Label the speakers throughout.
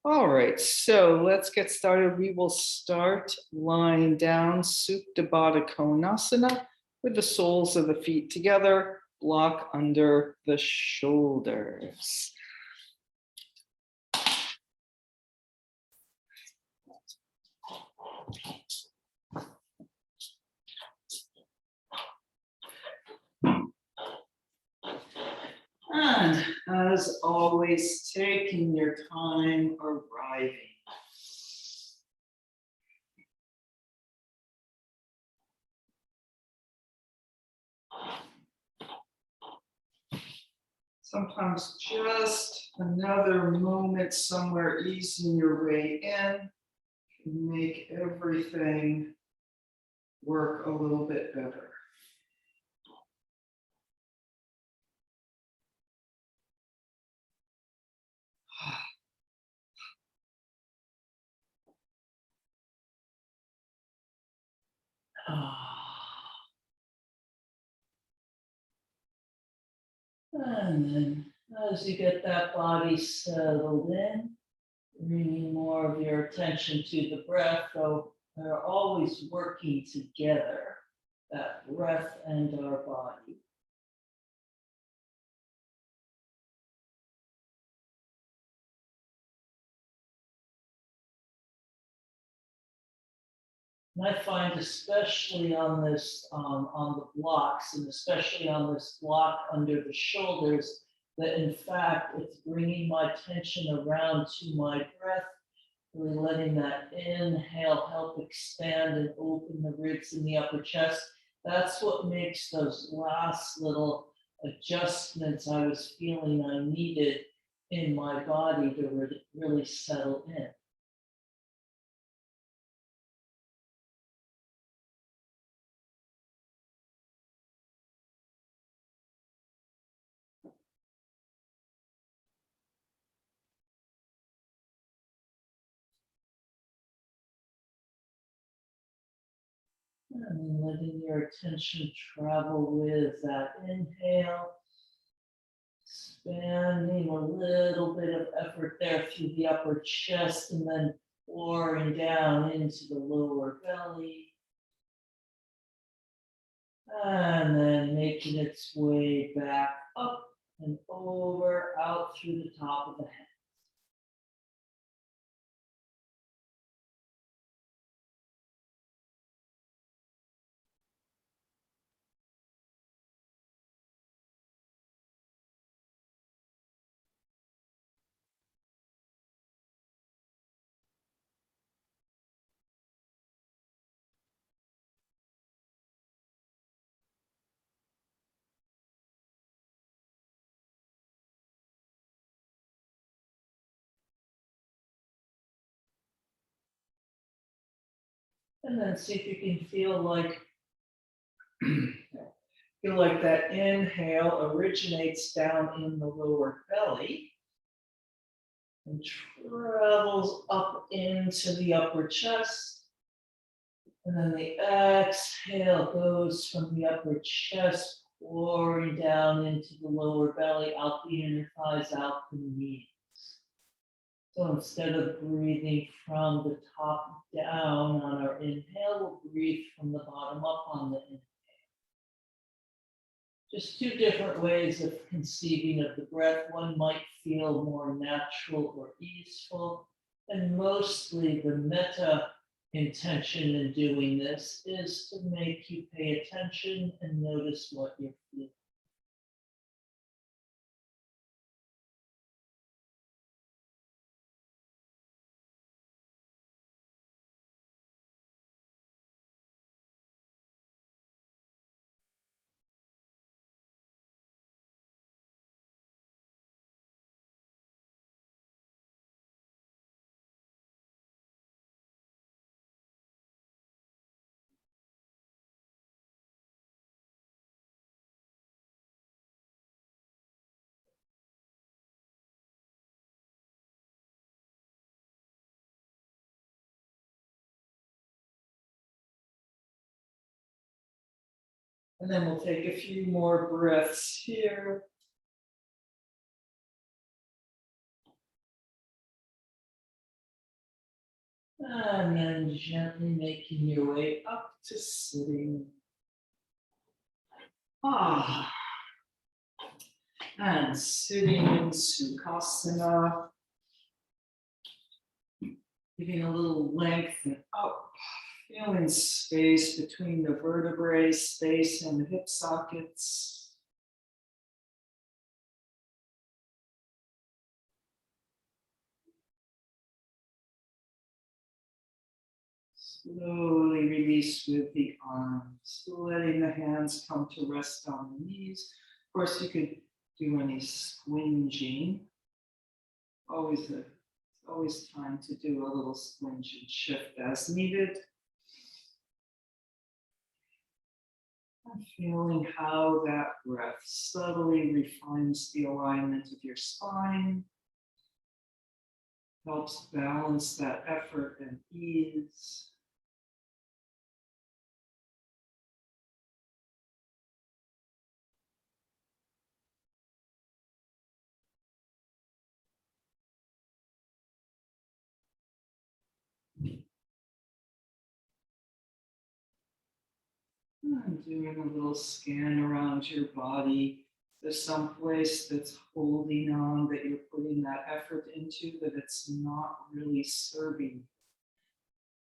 Speaker 1: All right, so let's get started. We will start lying down, Supta Baddha Konasana, with the soles of the feet together, block under the shoulders. And as always, taking your time arriving. Sometimes just another moment somewhere easing your way in can make everything work a little bit better. And then as you get that body settled in, bringing more of your attention to the breath, so they're always working together, that breath and our body. And I find especially on this, on the blocks, and especially on this block under the shoulders, that in fact, it's bringing my attention around to my breath, really letting that inhale help expand and open the ribs in the upper chest. That's what makes those last little adjustments I was feeling I needed in my body to really settle in. And then letting your attention travel with that inhale, expanding a little bit of effort there through the upper chest and then pouring down into the lower belly. And then making its way back up and over, out through the top of the head. And then see if you can feel like that inhale originates down in the lower belly and travels up into the upper chest. And then the exhale goes from the upper chest, pouring down into the lower belly, out the inner thighs, out the knees. So instead of breathing from the top down on our inhale, we'll breathe from the bottom up on the inhale. Just two different ways of conceiving of the breath. One might feel more natural or easeful, and mostly the metta intention in doing this is to make you pay attention and notice what you're feeling. And then we'll take a few more breaths here. And then gently making your way up to sitting. Ah. And sitting in Sukhasana. Giving a little length and up. Feeling space between the vertebrae, space in the hip sockets. Slowly release with the arms, letting the hands come to rest on the knees. Of course, you could do any squinging. It's always time to do a little squinge and shift as needed. And feeling how that breath subtly refines the alignment of your spine, helps balance that effort and ease. And doing a little scan around your body. There's some place that's holding on that you're putting that effort into that it's not really serving,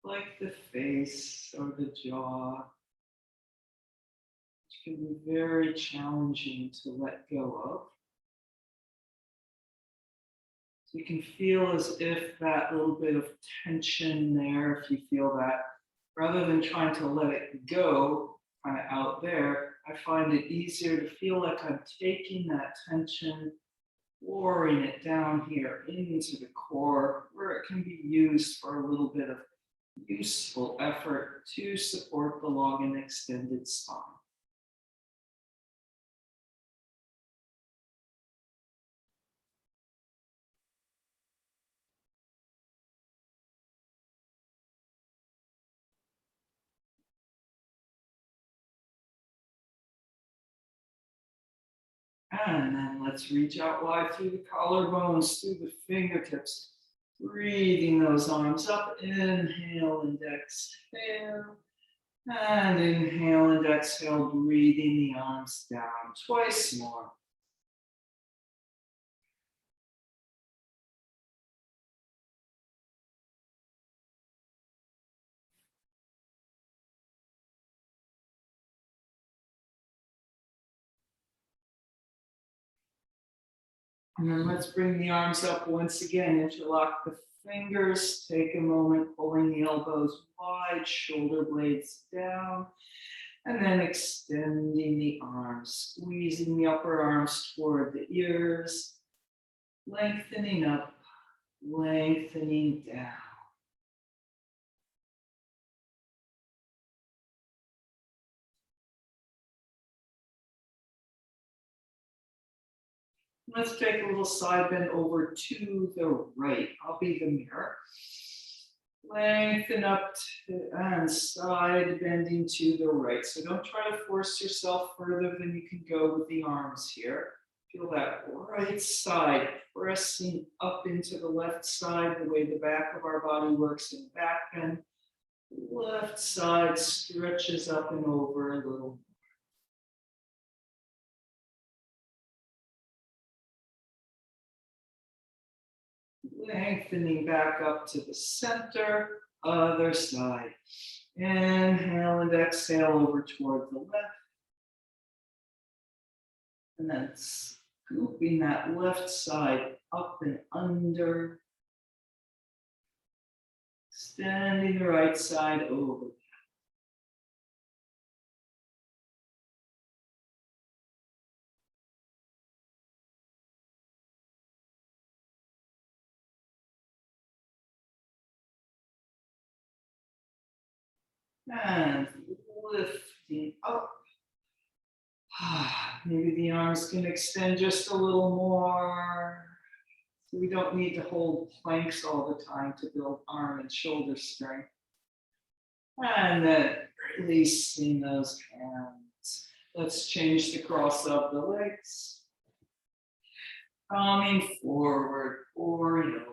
Speaker 1: like the face or the jaw, which can be very challenging to let go of. So you can feel as if that little bit of tension there, if you feel that, rather than trying to let it go, kind of out there, I find it easier to feel like I'm taking that tension, pouring it down here into the core, where it can be used for a little bit of useful effort to support the long and extended spine. And then let's reach out wide through the collarbones, through the fingertips. Breathing those arms up. Inhale and exhale. And inhale and exhale, breathing the arms down. Twice more. And then let's bring the arms up once again. Interlock the fingers. Take a moment, pulling the elbows wide, shoulder blades down. And then extending the arms, squeezing the upper arms toward the ears. Lengthening up, lengthening down. Let's take a little side bend over to the right. I'll be the mirror. Lengthen up and side bending to the right. So don't try to force yourself further than you can go with the arms here. Feel that right side pressing up into the left side, the way the back of our body works in back bend. Left side stretches up and over a little. Lengthening back up to the center, other side. Inhale and exhale over toward the left. And then scooping that left side up and under. Extending the right side over. And lifting up. Maybe the arms can extend just a little more. So we don't need to hold planks all the time to build arm and shoulder strength. And then releasing those hands. Let's change the cross of the legs. Coming forward, forward over.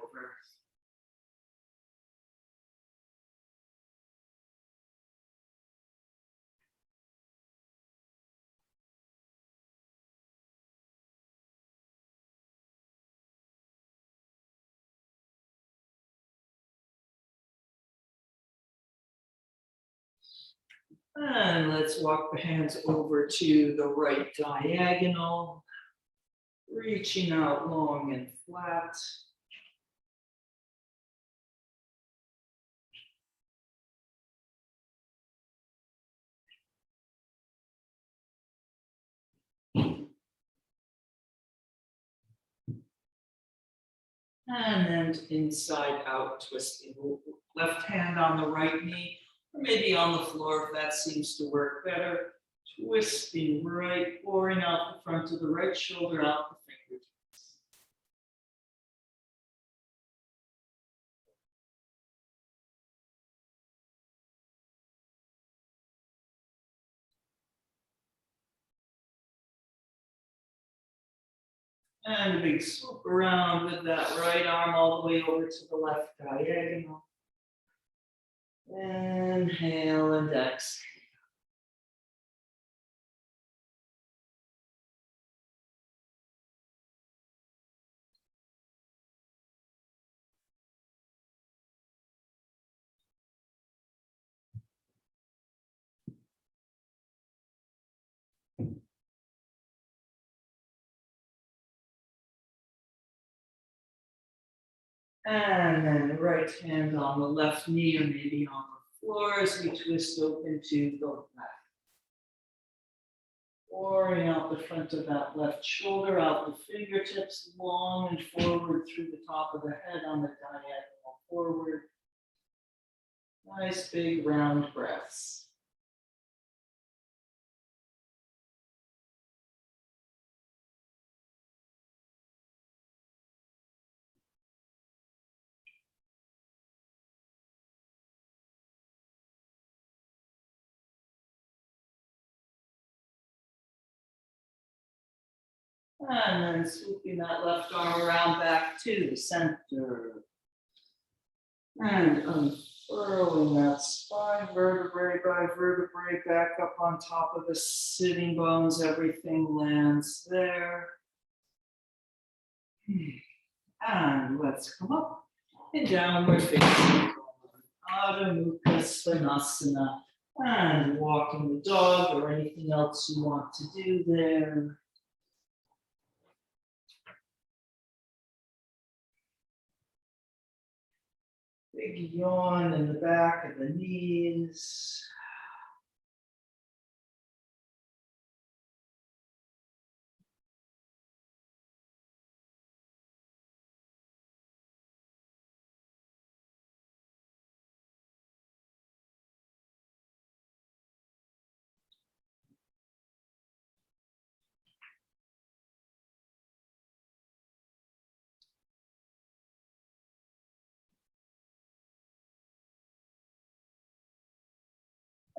Speaker 1: And let's walk the hands over to the right diagonal, reaching out long and flat. And then inside out, twisting left hand on the right knee, or maybe on the floor if that seems to work better. Twisting right, pouring out the front of the right shoulder, out the fingertips. And a big swoop around with that right arm all the way over to the left diagonal. Inhale and exhale. And then right hand on the left knee or maybe on the floor as we twist open to the left. Pouring out the front of that left shoulder, out the fingertips, long and forward through the top of the head on the diagonal forward. Nice big round breaths. And then swooping that left arm around back to the center. And unfurling that spine, vertebrae by vertebrae, back up on top of the sitting bones. Everything lands there. And let's come up in downward facing dog. Adho Mukha Svanasana. And walking the dog or anything else you want to do there. Big yawn in the back of the knees.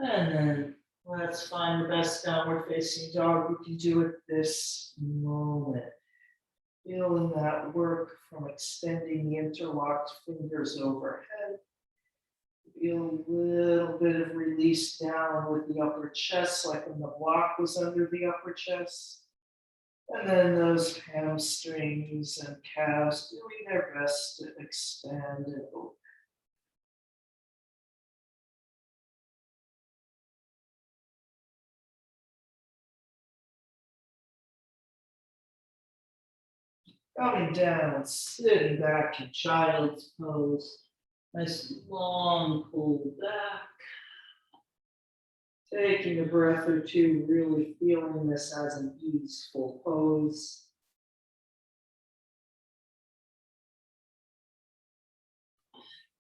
Speaker 1: And then let's find the best downward facing dog we can do at this moment. Feeling that work from extending the interlocked fingers overhead. Feel a little bit of release down with the upper chest, like when the block was under the upper chest. And then those hamstrings and calves doing their best to expand and open. Coming down, sitting back in child's pose. Nice long pull back. Taking a breath or two, really feeling this as an easeful pose.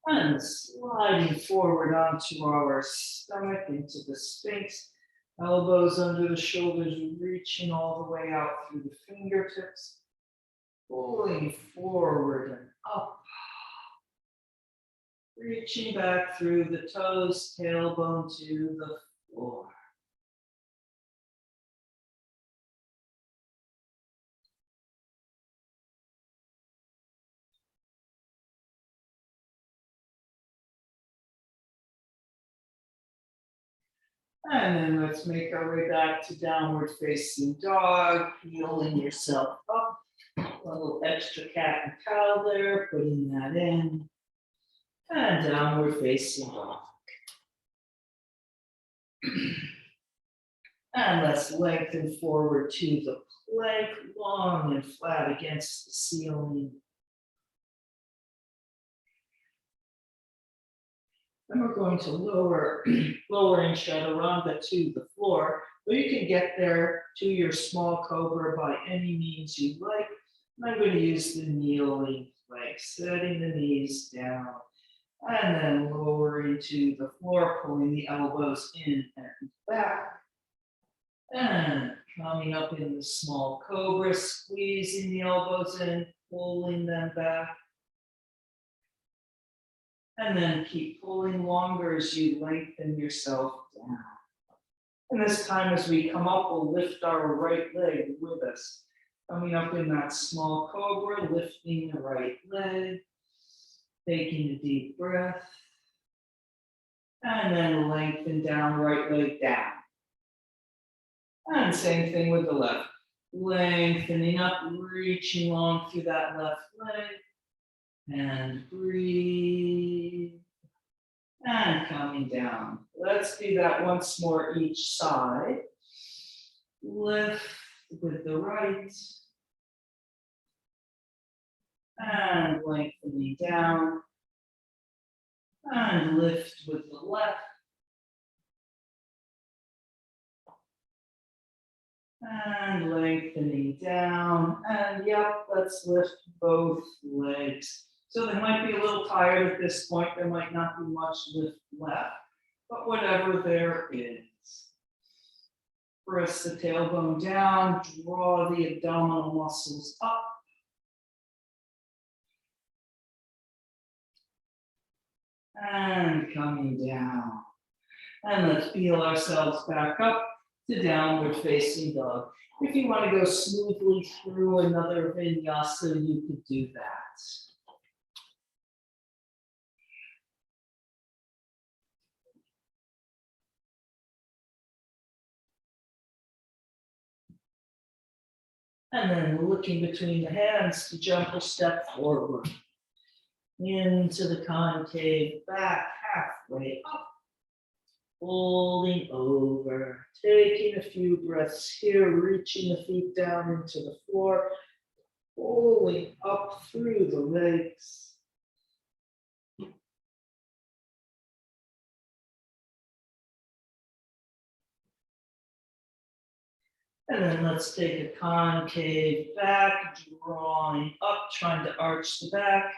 Speaker 1: And sliding forward onto our stomach, into the Sphinx. Elbows under the shoulders, reaching all the way out through the fingertips. Pulling forward and up. Reaching back through the toes, tailbone to the floor. And then let's make our way back to downward facing dog, heeling yourself up. A little extra cat and cow there, putting that in. And downward facing dog. And let's lengthen forward to the plank, long and flat against the ceiling. And we're going to lower in chaturanga to the floor. But you can get there to your small cobra by any means you like. And I'm going to use the kneeling plank, setting the knees down, and then lowering to the floor, pulling the elbows in and back. And coming up in the small cobra, squeezing the elbows in, pulling them back. And then keep pulling longer as you lengthen yourself down. And this time as we come up, we'll lift our right leg with us. Coming up in that small cobra, lifting the right leg, taking a deep breath. And then lengthen down, right leg down. And same thing with the left. Lengthening up, reaching long through that left leg. And breathe. And coming down. Let's do that once more each side. Lift with the right. And lengthening down. And lift with the left. And lengthening down. And yep, let's lift both legs. So they might be a little tired at this point. There might not be much lift left, but whatever there is. Press the tailbone down, draw the abdominal muscles up. And coming down. And let's feel ourselves back up to downward facing dog. If you want to go smoothly through another vinyasa, you could do that. And then looking between the hands to jump a step forward. Into the concave, back halfway up. Folding over, taking a few breaths here, reaching the feet down into the floor, pulling up through the legs. And then let's take a concave back, drawing up, trying to arch the back.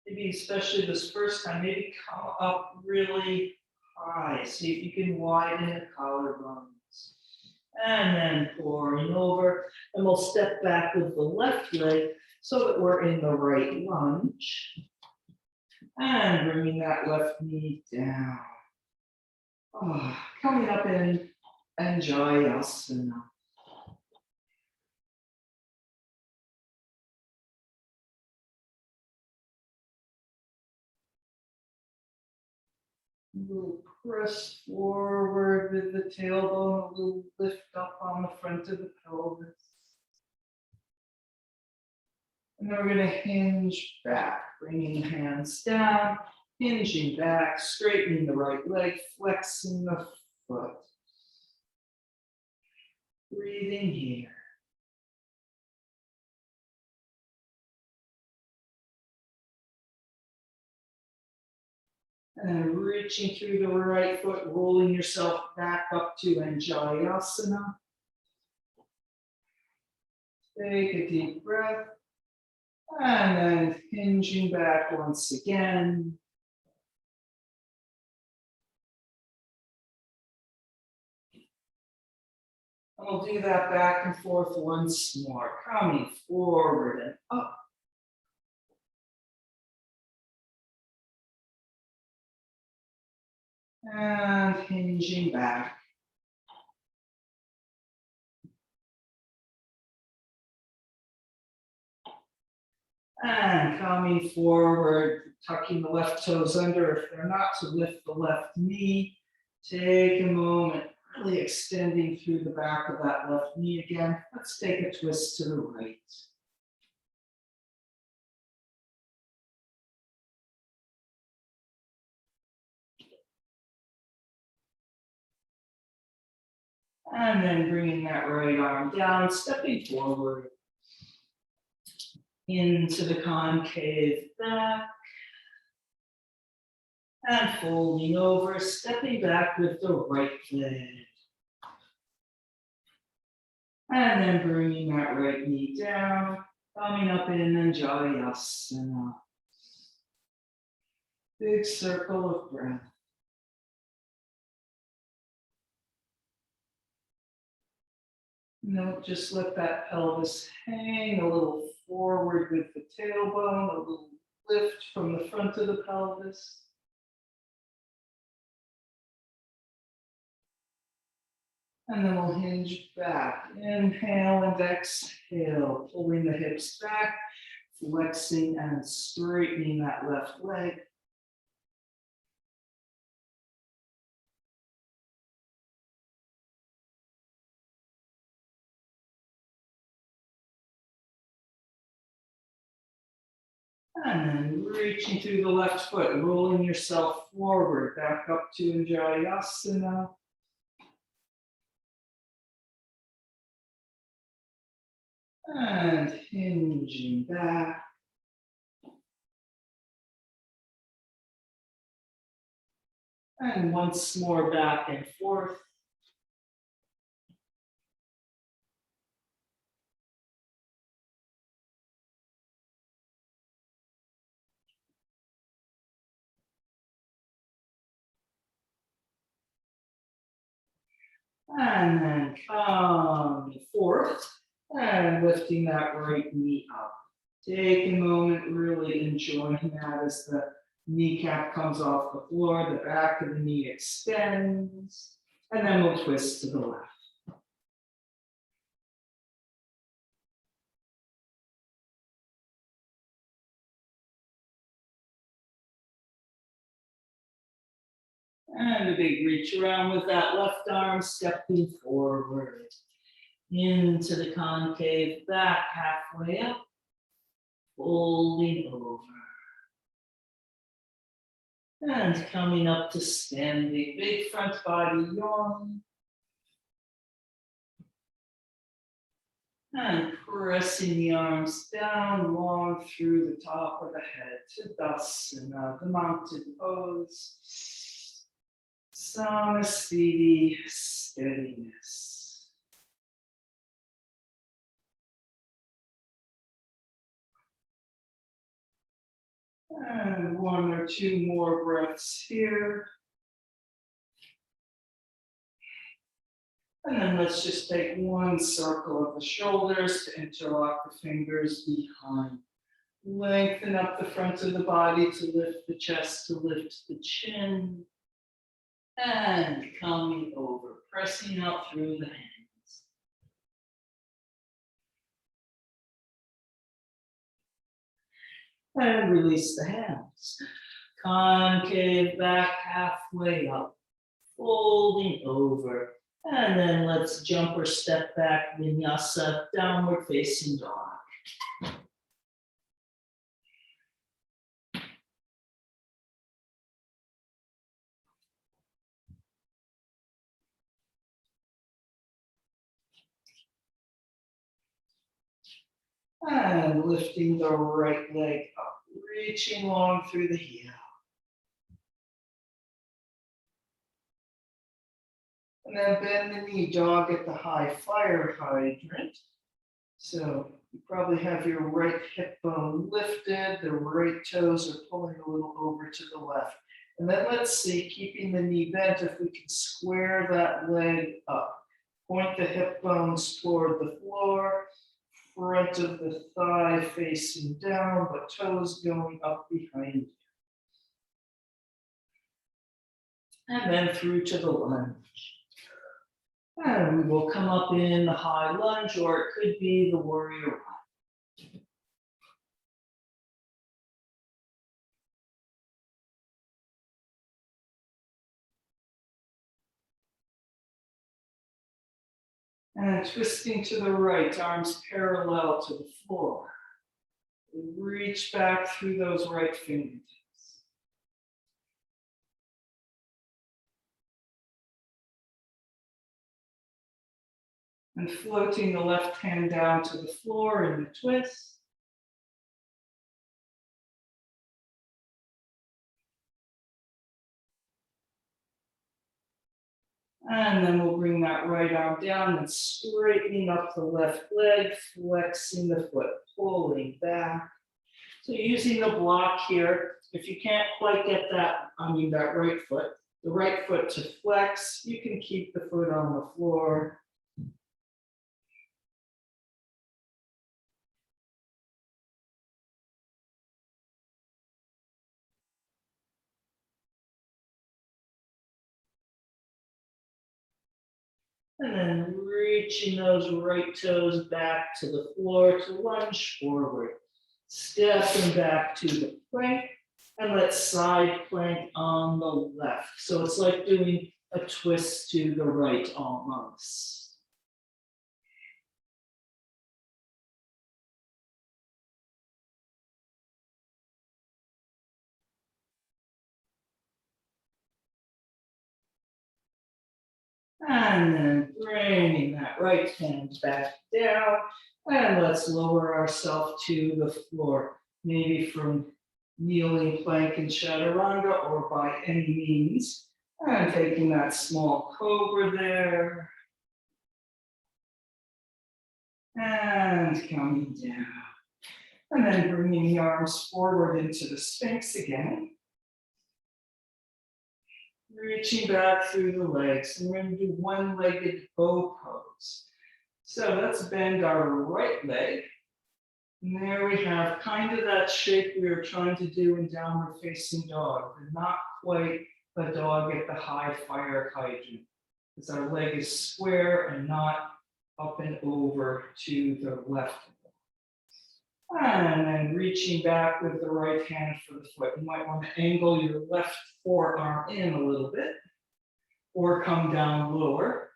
Speaker 1: Maybe especially this first time, maybe come up really high. See if you can widen the collarbones. And then pouring over. And we'll step back with the left leg so that we're in the right lunge. And bringing that left knee down. Oh, coming up in Anjayasana. We'll press forward with the tailbone, a little lift up on the front of the pelvis. And then we're going to hinge back, bringing the hands down, hinging back, straightening the right leg, flexing the foot. Breathing here. And reaching through the right foot, rolling yourself back up to Anjayasana. Take a deep breath. And then hinging back once again. And we'll do that back and forth once more. Coming forward and up. And hinging back. And coming forward, tucking the left toes under. If they're not, to lift the left knee. Take a moment, really extending through the back of that left knee again. Let's take a twist to the right. And then bringing that right arm down, stepping forward into the concave back. And folding over, stepping back with the right leg. And then bringing that right knee down, coming up in GentleVinyasa. Big circle of breath. No, just let that pelvis hang a little forward with the tailbone, a little lift from the front of the pelvis. And then we'll hinge back. Inhale and exhale, pulling the hips back, flexing and straightening that left leg. And then reaching through the left foot, rolling yourself forward, back up to Uttanasana. And hinging back. And once more back and forth. And then come forth and lifting that right knee up. Take a moment, really enjoying that as the kneecap comes off the floor, the back of the knee extends, and then we'll twist to the left. And a big reach around with that left arm, stepping forward into the concave, back halfway up, folding over. And coming up to standing, big front body yawn. And pressing the arms down long through the top of the head to Tadasana, the mountain pose. Samasthiti, steadiness. And one or two more breaths here. And then let's just take one circle of the shoulders to interlock the fingers behind. Lengthen up the front of the body to lift the chest, to lift the chin. And coming over, pressing out through the hands. And release the hands. Concave back halfway up, folding over. And then let's jump or step back, vinyasa, downward facing dog. And lifting the right leg up, reaching long through the heel. And then bend the knee, dog at the high fire hydrant. So you probably have your right hip bone lifted, the right toes are pulling a little over to the left. And then let's see, keeping the knee bent, if we can square that leg up. Point the hip bones toward the floor, front of the thigh facing down, but toes going up behind you. And then through to the lunge. And we will come up in the high lunge, or it could be the warrior one. And twisting to the right, arms parallel to the floor. Reach back through those right fingertips. And floating the left hand down to the floor in the twist. And then we'll bring that right arm down and straightening up the left leg, flexing the foot, pulling back. So using the block here, if you can't quite get that, that right foot, the right foot to flex, you can keep the foot on the floor. And then reaching those right toes back to the floor to lunge forward. Stepping back to the plank, and let's side plank on the left. So it's like doing a twist to the right almost. And then bringing that right hand back down. And let's lower ourselves to the floor. Maybe from kneeling plank and chaturanga or by any means. And taking that small cobra there. And coming down. And then bringing the arms forward into the Sphinx again. Reaching back through the legs. And we're going to do one-legged bow pose. So let's bend our right leg. And there we have kind of that shape we were trying to do in downward facing dog, but not quite the dog at the high fire hydrant. Because our leg is square and not up and over to the left. And then reaching back with the right hand for the foot. You might want to angle your left forearm in a little bit or come down lower.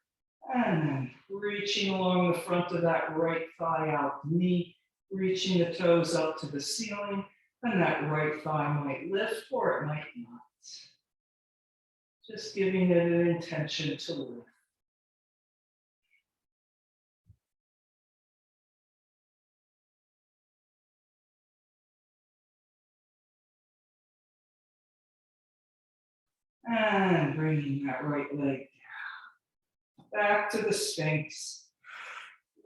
Speaker 1: And then reaching along the front of that right thigh out knee, reaching the toes up to the ceiling, and that right thigh might lift or it might not. Just giving it an intention to lift. And bringing that right leg down. Back to the Sphinx.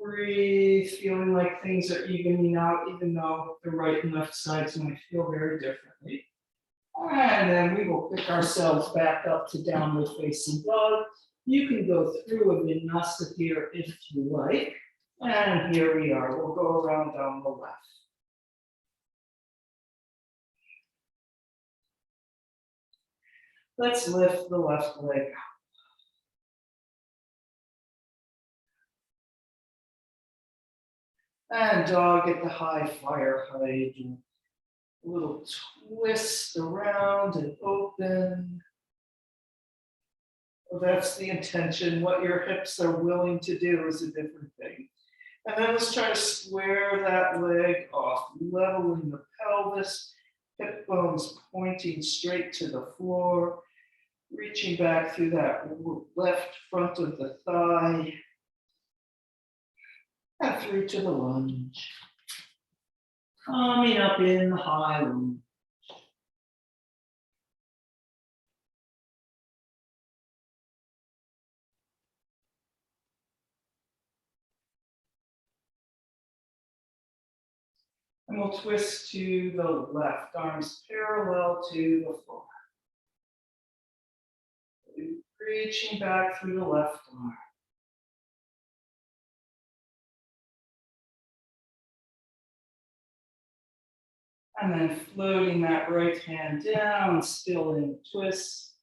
Speaker 1: Breathe, feeling like things are evening out, even though the right and left sides might feel very differently. And then we will pick ourselves back up to downward facing dog. You can go through a vinyasa here if you like. And here we are. We'll go around on the left. Let's lift the left leg up. And dog at the high fire height. A little twist around and open. Well, that's the intention. What your hips are willing to do is a different thing. And then let's try to square that leg off, leveling the pelvis, hip bones pointing straight to the floor, reaching back through that left front of the thigh, and through to the lunge. Coming up in the high lunge. And we'll twist to the left, arms parallel to the floor. Reaching back through the left arm. And then floating that right hand down, still in the twist.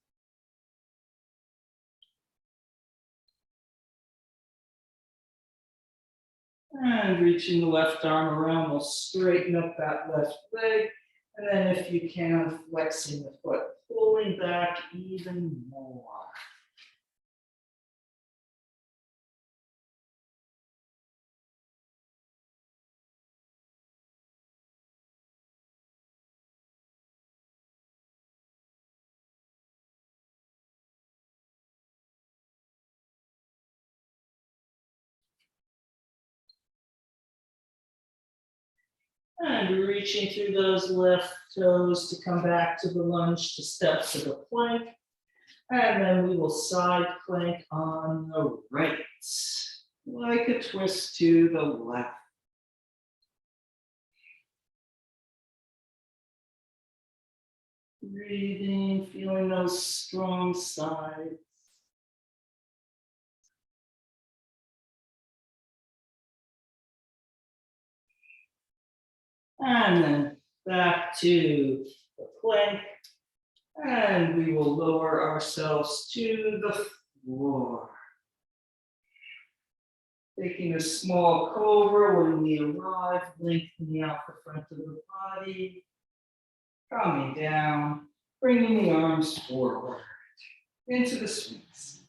Speaker 1: And reaching the left arm around, we'll straighten up that left leg. And then if you can, flexing the foot, pulling back even more. And reaching through those left toes to come back to the lunge to step to the plank. And then we will side plank on the right, like a twist to the left. Breathing, feeling those strong sides. And then back to the plank. And we will lower ourselves to the floor. Taking a small cobra when we arrive, lengthening out the front of the body. Coming down, bringing the arms forward into the Sphinx.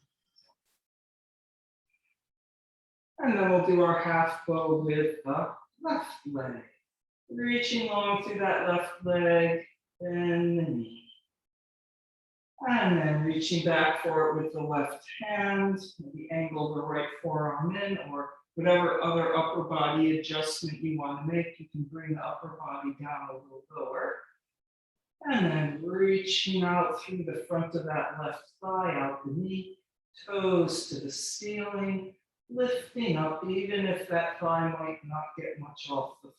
Speaker 1: And then we'll do our half bow with the left leg. Reaching long through that left leg, and the knee. And then reaching back for it with the left hand, maybe angle the right forearm in, or whatever other upper body adjustment you want to make. You can bring the upper body down a little lower. And then reaching out through the front of that left thigh, out the knee, toes to the ceiling, lifting up, even if that thigh might not get much off the floor.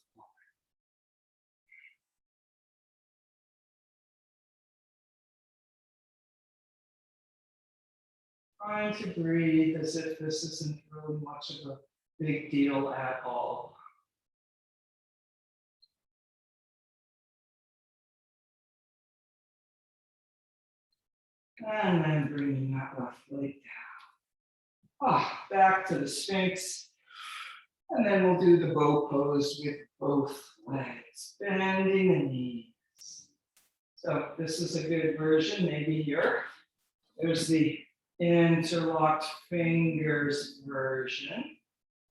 Speaker 1: Trying to breathe as if this isn't really much of a big deal at all. And then bringing that left leg down. Back to the Sphinx. And then we'll do the bow pose with both legs, bending the knees. So this is a good version, maybe here. There's the interlocked fingers version.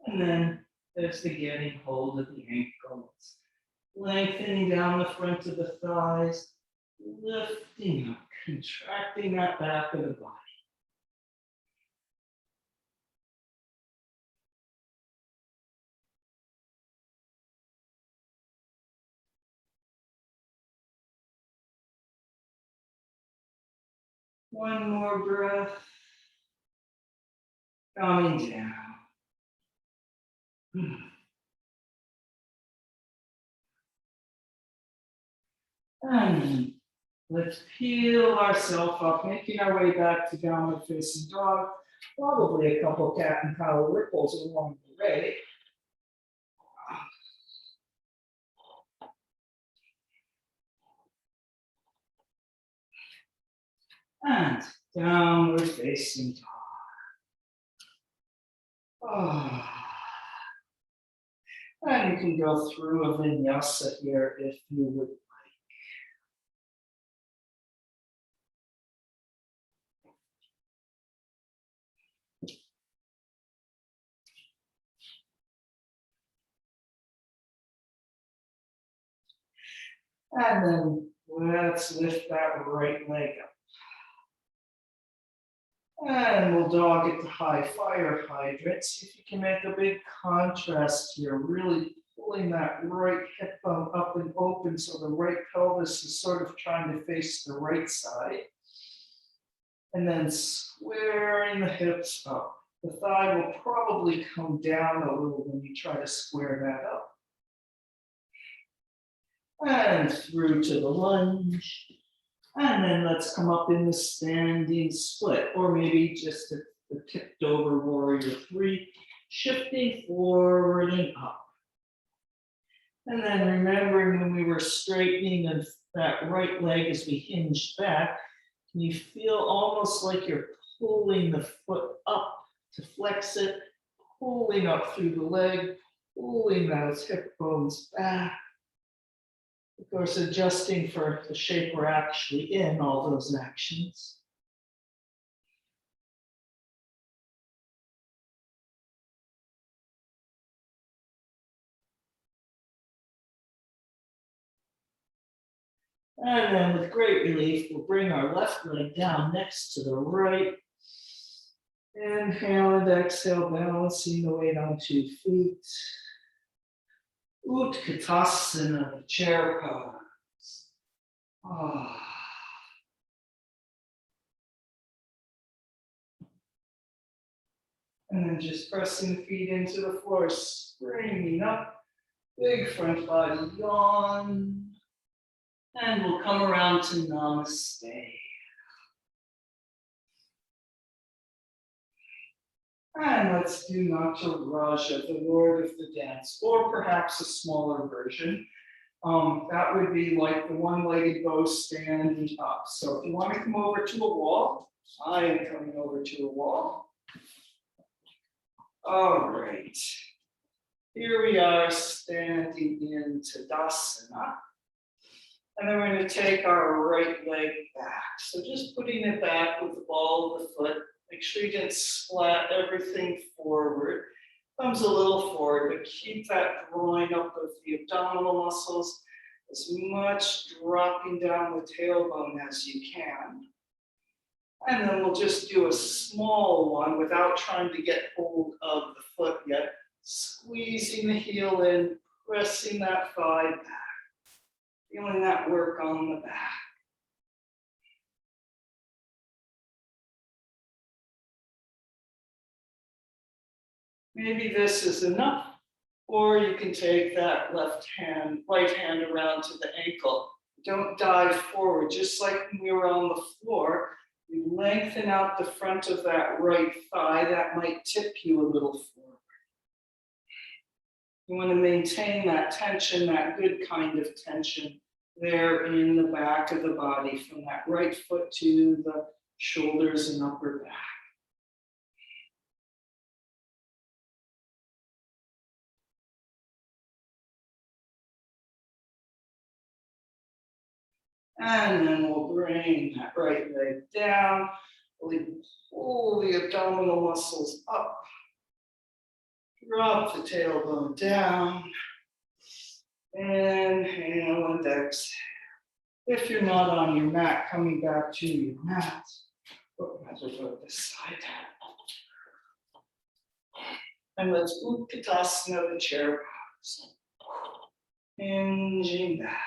Speaker 1: And then there's the getting hold of the ankles. Lengthening down the front of the thighs, lifting up, contracting that back of the body. One more breath. Coming down. And let's peel ourselves up, making our way back to downward facing dog. Probably a couple cat and cow ripples along the way. And downward facing dog. And you can go through a vinyasa here if you would like. And then let's lift that right leg up. And we'll dog it to high fire hydrant. See if you can make a big contrast here, really pulling that right hip bone up and open so the right pelvis is sort of trying to face the right side. And then squaring the hips up. The thigh will probably come down a little when you try to square that up. And through to the lunge. And then let's come up in the standing split, or maybe just a tipped over warrior three, shifting forward and up. And then remembering when we were straightening that right leg as we hinged back, can you feel almost like you're pulling the foot up to flex it, pulling up through the leg, pulling those hip bones back. Of course, adjusting for the shape we're actually in, all those actions. And then with great relief, we'll bring our left leg down next to the right. Inhale and exhale, balancing the weight on 2 feet. Utkatasana, chair pose. Ah. And then just pressing the feet into the floor, springing up, big front body yawn. And we'll come around to namaste. And let's do Nataraja, the Lord of the Dance, or perhaps a smaller version. That would be like the one-legged bow standing up. So if you want to come over to a wall, I am coming over to a wall. All right. Here we are standing in Tadasana. And then we're going to take our right leg back. So just putting it back with the ball of the foot. Make sure you didn't splat everything forward. Thumbs a little forward, but keep that drawing up of the abdominal muscles, as much dropping down the tailbone as you can. And then we'll just do a small one without trying to get hold of the foot yet. Squeezing the heel in, pressing that thigh back. Feeling that work on the back. Maybe this is enough, or you can take that right hand around to the ankle. Don't dive forward, just like when we were on the floor. You lengthen out the front of that right thigh. That might tip you a little forward. You want to maintain that tension, that good kind of tension there in the back of the body, from that right foot to the shoulders and upper back. And then we'll bring that right leg down. Really pull the abdominal muscles up. Drop the tailbone down. Inhale and exhale. If you're not on your mat, coming back to your mat. As we go this side. And let's Utkatasana, the chair pose. Hinging back.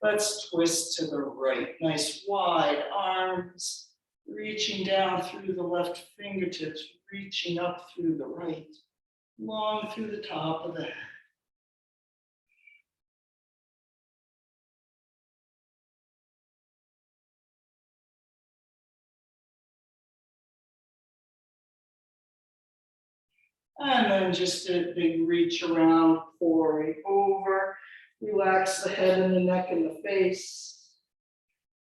Speaker 1: Let's twist to the right. Nice wide arms, reaching down through the left fingertips, reaching up through the right, long through the top of the head. And then just a big reach around, pouring over. Relax the head and the neck and the face.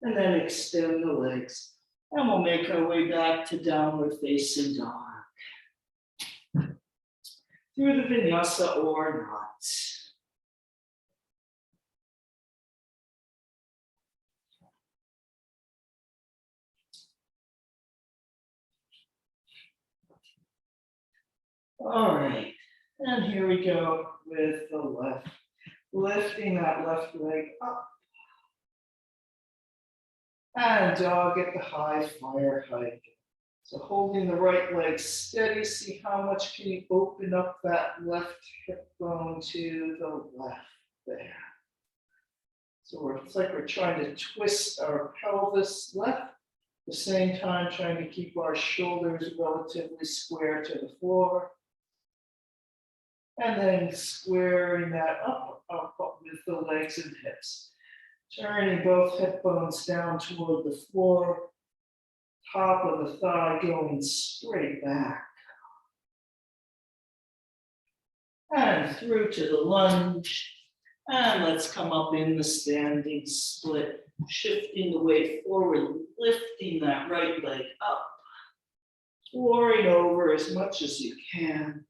Speaker 1: And then extend the legs. And we'll make our way back to downward facing dog. Through the vinyasa or not. All right, and here we go with the left. Lifting that left leg up. And dog at the high fire height. So holding the right leg steady, see how much can you open up that left hip bone to the left there. So it's like we're trying to twist our pelvis left, at the same time trying to keep our shoulders relatively square to the floor. And then squaring that up with the legs and hips. Turning both hip bones down toward the floor. Top of the thigh going straight back. And through to the lunge. And let's come up in the standing split. Shifting the weight forward, lifting that right leg up. Pouring over as much as you can.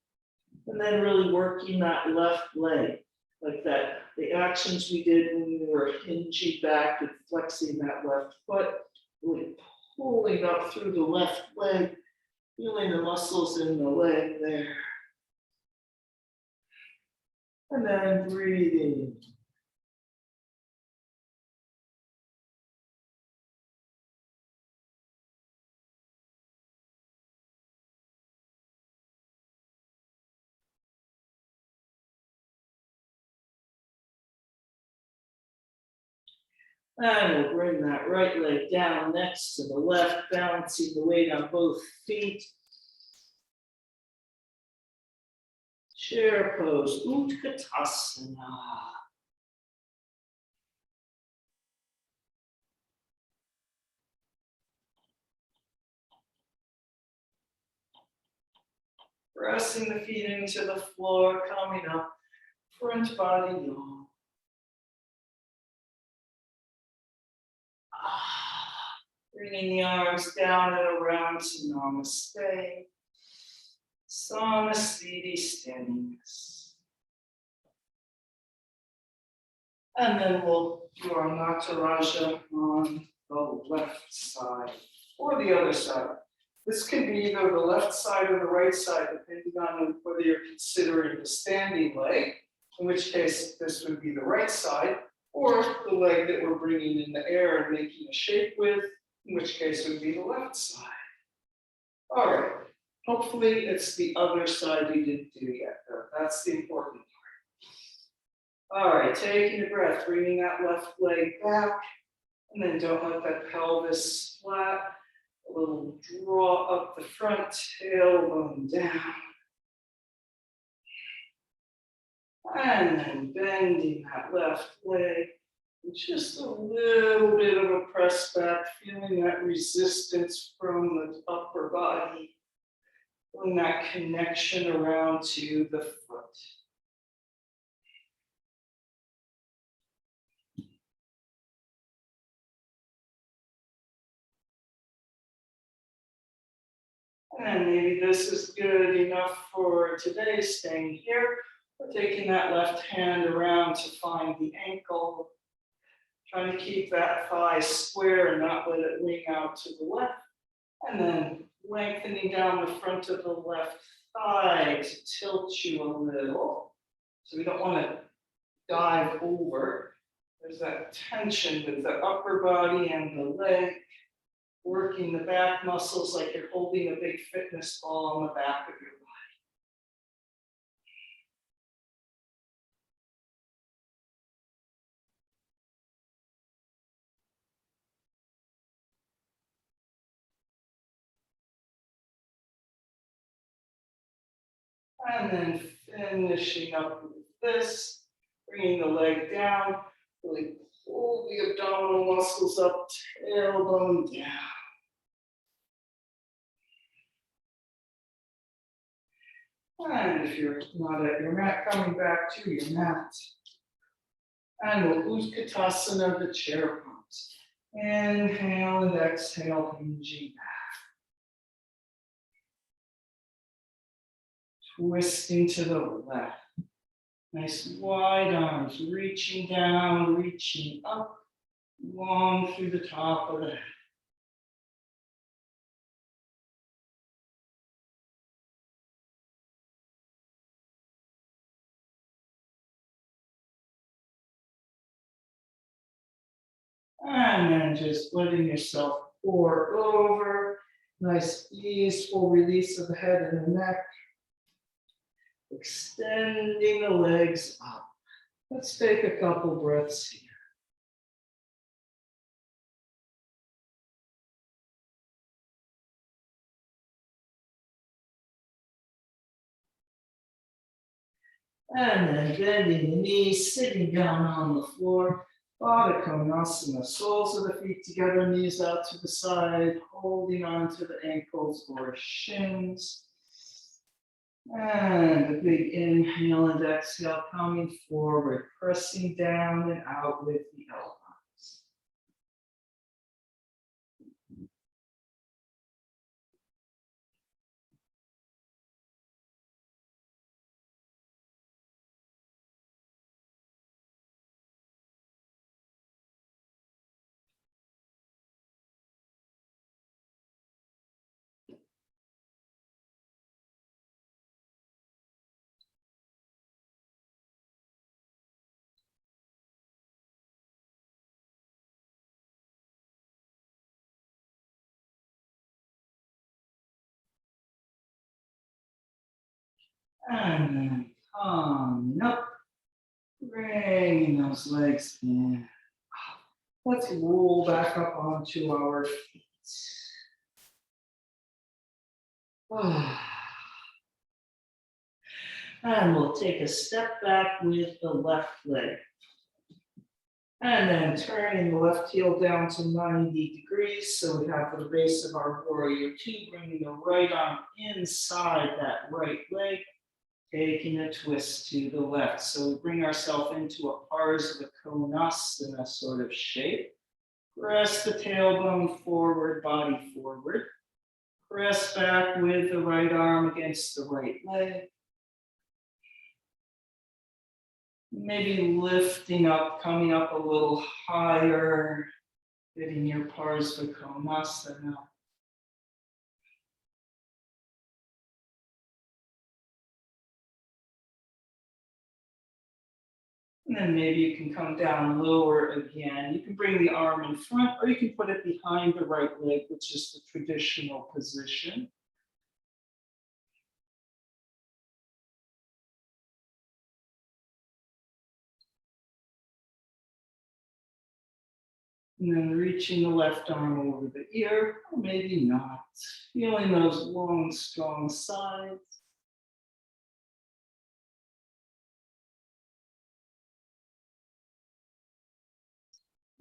Speaker 1: And then really working that left leg, like that. The actions we did when we were hinging back and flexing that left foot, really pulling up through the left leg, feeling the muscles in the leg there. And then breathing. And we'll bring that right leg down next to the left, balancing the weight on both feet. Chair pose, Utkatasana. Pressing the feet into the floor, coming up, front body yawn. Bringing the arms down and around to Namaste. Samasthiti standingness. And then we'll do our Nataraja on the left side or the other side. This can be either the left side or the right side, depending on whether you're considering the standing leg, in which case this would be the right side, or the leg that we're bringing in the air and making a shape with, in which case it would be the left side. All right, hopefully it's the other side you didn't do yet, though. That's the important part. All right, taking a breath, bringing that left leg back, and then don't let that pelvis flat. A little draw up the front, tailbone down. And then bending that left leg. Just a little bit of a press back, feeling that resistance from the upper body. Feeling that connection around to the foot. And maybe this is good enough for today, staying here. We're taking that left hand around to find the ankle. Trying to keep that thigh square and not let it wing out to the left. And then lengthening down the front of the left thigh to tilt you a little. So we don't want to dive over. There's that tension with the upper body and the leg. Working the back muscles like you're holding a big fitness ball on the back of your body. And then finishing up with this, bringing the leg down, really pull the abdominal muscles up, tailbone down. And if you're not at your mat, coming back to your mat. And we'll Utkatasana, the chair pose. Inhale and exhale, hinging back. Twisting to the left. Nice wide arms, reaching down, reaching up, long through the top of the head. And then just letting yourself pour over. Nice easeful release of the head and the neck. Extending the legs up. Let's take a couple breaths here. And then bending the knees, sitting down on the floor. Baddha Konasana, soles of the feet together, knees out to the side, holding on to the ankles or shins. And a big inhale and exhale, coming forward, pressing down and out with the elbows. And then coming up, bringing those legs in. Let's roll back up onto our feet. And we'll take a step back with the left leg. And then turning the left heel down to 90 degrees. So we have the base of our warrior two, bringing the right arm inside that right leg, taking a twist to the left. So we bring ourselves into a Parsvakonasana sort of shape. Press the tailbone forward, body forward. Press back with the right arm against the right leg. Maybe lifting up, coming up a little higher, getting your Parsvakonasana. And then maybe you can come down lower again. You can bring the arm in front, or you can put it behind the right leg, which is the traditional position. And then reaching the left arm over the ear, or maybe not. Feeling those long, strong sides.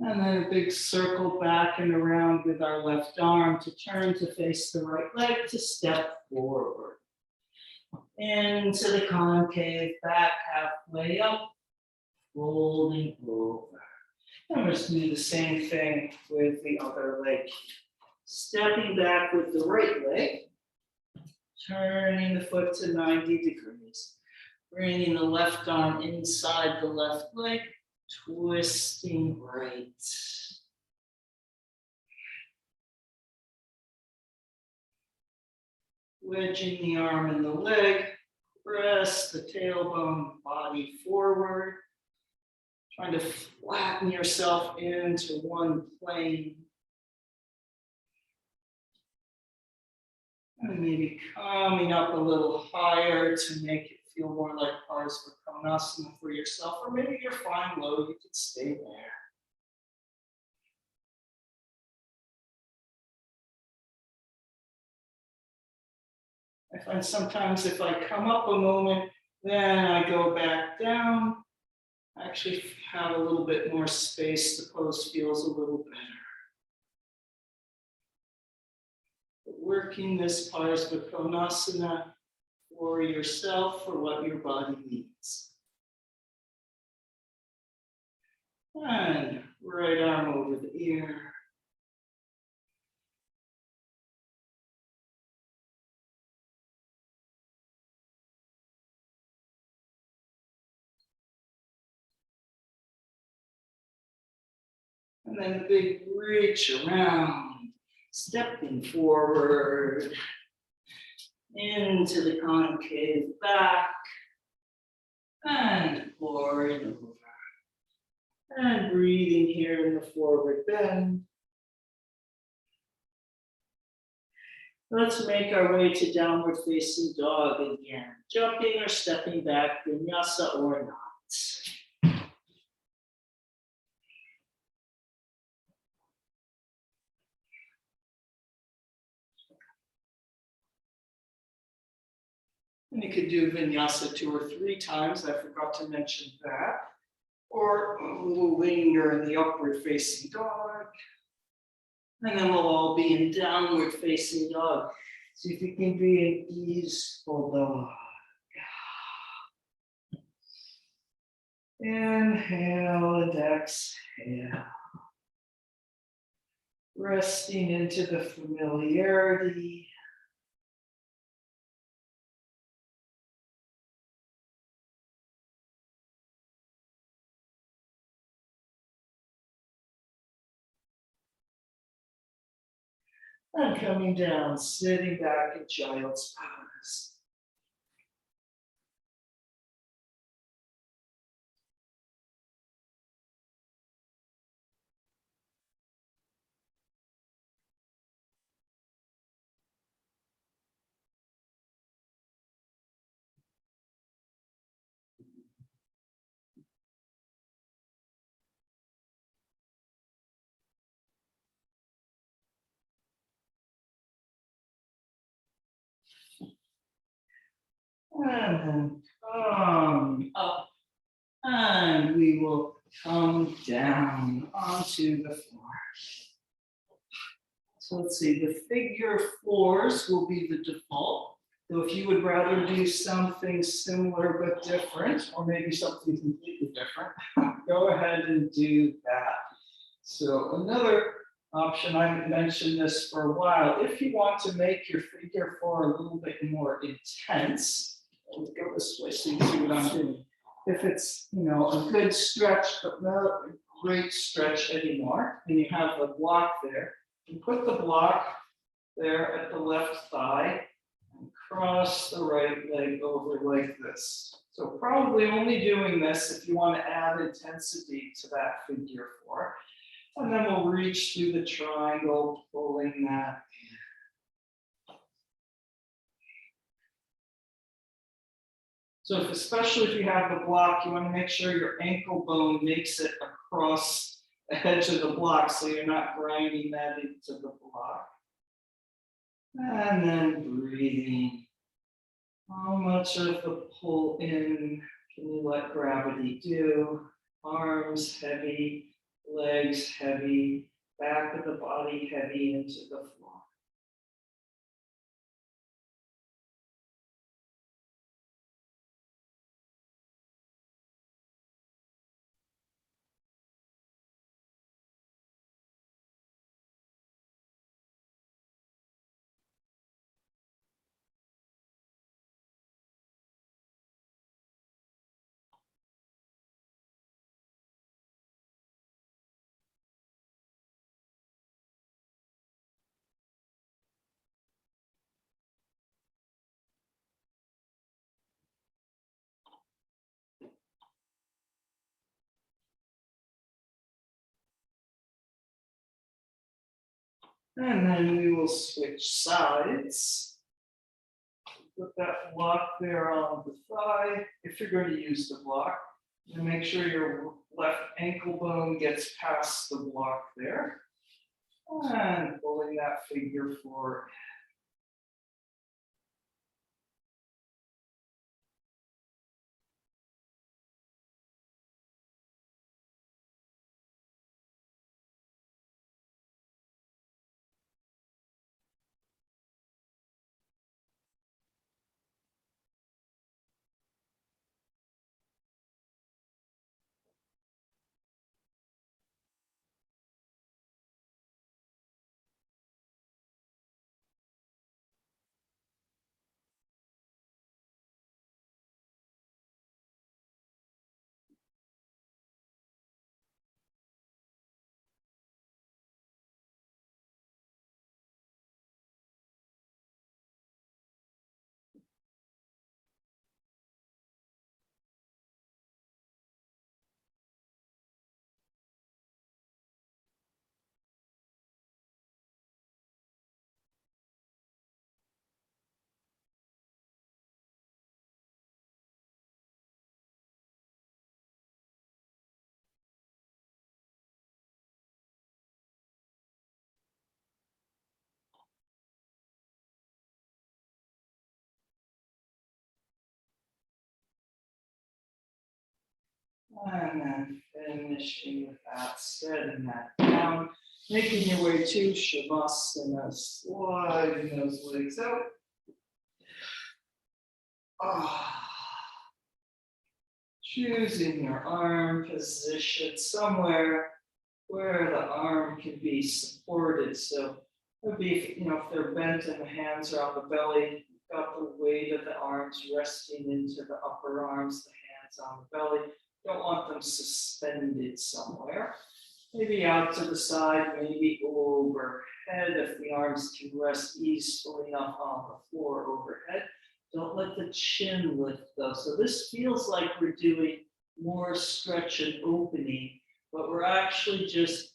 Speaker 1: And then a big circle back and around with our left arm to turn to face the right leg to step forward. Into the concave, back halfway up, folding over. And we'll just do the same thing with the other leg. Stepping back with the right leg, turning the foot to 90 degrees. Bringing the left arm inside the left leg, twisting right. Wedging the arm in the leg, press the tailbone, body forward. Trying to flatten yourself into one plane. And maybe coming up a little higher to make it feel more like Parsvakonasana for yourself, or maybe you're fine low, you could stay there. I find sometimes if I come up a moment, then I go back down. I actually have a little bit more space, the pose feels a little better. But working this Parsvakonasana for yourself, for what your body needs. And right arm over the ear. And then a big reach around, stepping forward into the concave back and forward over. And breathing here in the forward bend. Let's make our way to downward facing dog again. Jumping or stepping back, vinyasa or not. And you could do vinyasa 2 or 3 times. I forgot to mention that. Or a little linger in the upward facing dog. And then we'll all be in downward facing dog. See if you can be an easeful dog. Inhale and exhale. Resting into the familiarity. And coming down, sitting back in child's pose. And then come up. And we will come down onto the floor. So let's see, the figure fours will be the default. So if you would rather do something similar but different, or maybe something completely different, go ahead and do that. So another option, I mentioned this for a while, if you want to make your figure four a little bit more intense, let's go this way so you see what I'm doing. If it's, a good stretch, but not a great stretch anymore, and you have a block there, you put the block there at the left thigh and cross the right leg over like this. So probably only doing this if you want to add intensity to that figure four. And then we'll reach through the triangle, pulling that in. So especially if you have the block, you want to make sure your ankle bone makes it across the edge of the block so you're not grinding that into the block. And then breathing. How much of the pull in can you let gravity do? Arms heavy, legs heavy, back of the body heavy into the floor. And then we will switch sides. Put that block there on the thigh, if you're going to use the block. And make sure your left ankle bone gets past the block there. And pulling that figure forward. And then finishing with that, setting that down, making your way to Shavasana, sliding those legs out. Choosing your arm position somewhere where the arm can be supported. So it would be, if they're bent and the hands are on the belly, you've got the weight of the arms resting into the upper arms, the hands on the belly. Don't want them suspended somewhere. Maybe out to the side, maybe overhead if the arms can rest easily enough on the floor overhead. Don't let the chin lift though. So this feels like we're doing more stretch and opening, but we're actually just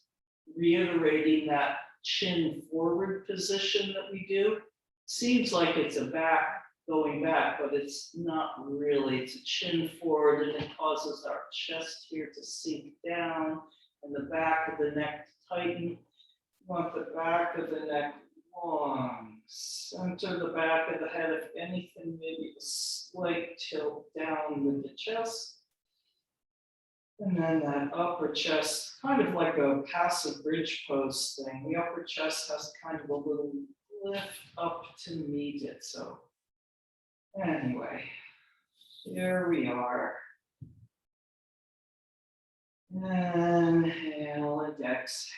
Speaker 1: reiterating that chin forward position that we do. Seems like it's a back going back, but it's not really. It's a chin forward, and it causes our chest here to sink down and the back of the neck to tighten. You want the back of the neck long. Center the back of the head. If anything, maybe a slight tilt down with the chest. And then that upper chest, kind of like a passive bridge pose thing. The upper chest has kind of a little lift up to meet it. So anyway, here we are. Inhale and exhale.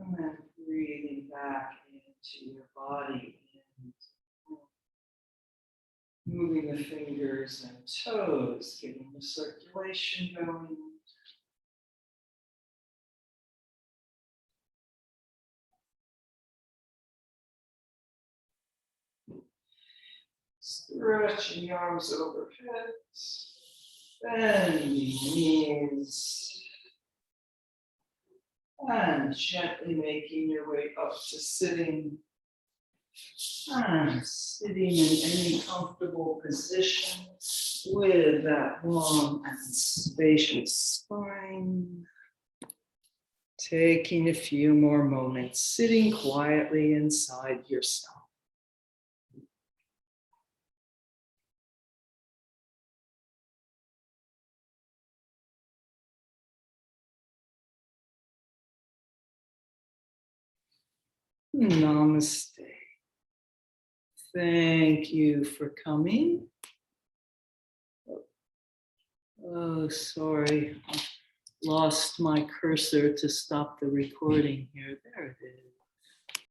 Speaker 1: And then breathing back into your body and moving the fingers and toes, getting the circulation going. Stretching the arms overhead, bending knees, and gently making your way up to sitting. And sitting in any comfortable position with that long and spacious spine. Taking a few more moments, sitting quietly inside yourself. Namaste. Thank you for coming. Oh, sorry. I lost my cursor to stop the recording here. There it is.